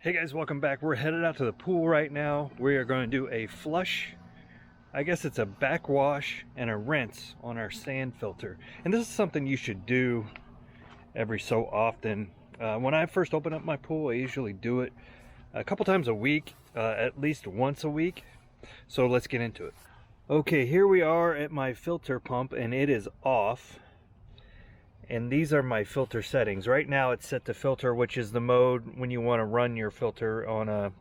Hey guys, welcome back. We're headed out to the pool right now. We are going to do a flush, I guess it's a backwash and a rinse on our sand filter. And this is something you should do every so often. When I first open up my pool, I usually do it a couple times a week, at least once a week. So let's get into it. Okay, here we are at my filter pump and it is off. And these are my filter settings. Right now it's set to filter, which is the mode when you want to run your filter on a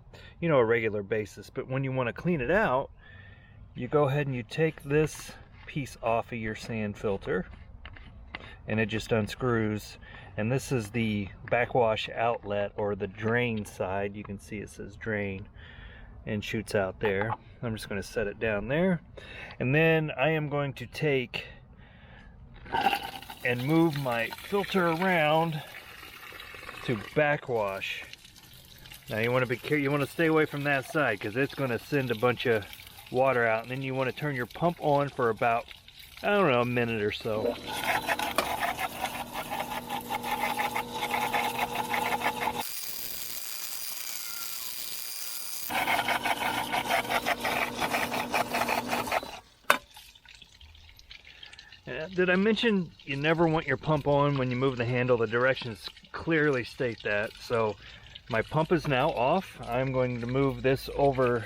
regular basis. But when you want to clean it out, you go ahead and you take this piece off of your sand filter and it just unscrews. And this is the backwash outlet, or the drain side. You can see it says drain and shoots out there. I'm just going to set it down there. And then I am going to take and move my filter around to backwash. Now you want to be careful, you want to stay away from that side because it's going to send a bunch of water out, and then you want to turn your pump on for about, I don't know, a minute or so. Did I mention you never want your pump on when you move the handle? The directions clearly state that. So my pump is now off. I'm going to move this over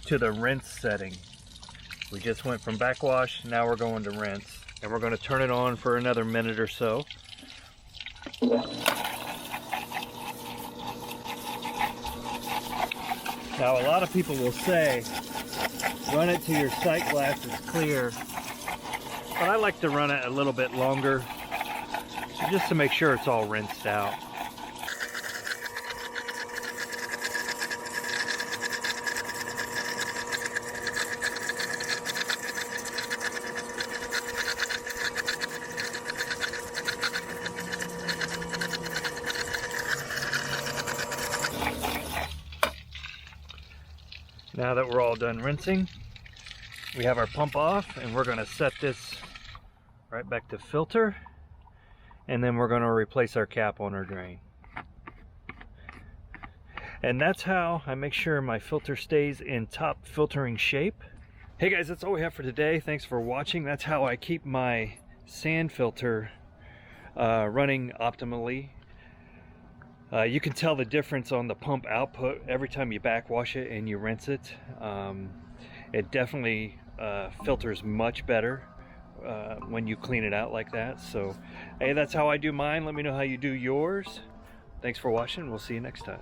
to the rinse setting. We just went from backwash, now we're going to rinse. And we're going to turn it on for another minute or so. Now a lot of people will say, run it till your sight glass is clear, but I like to run it a little bit longer just to make sure it's all rinsed out. Now that we're all done rinsing, we have our pump off, and we're going to set this right back to filter, and then we're going to replace our cap on our drain. And that's how I make sure my filter stays in top filtering shape. Hey guys, that's all we have for today. Thanks for watching. That's how I keep my sand filter running optimally. You can tell the difference on the pump output every time you backwash it and you rinse it. It definitely filters much better when you clean it out like that. So hey, that's how I do mine. Let me know how you do yours. Thanks for watching. We'll see you next time.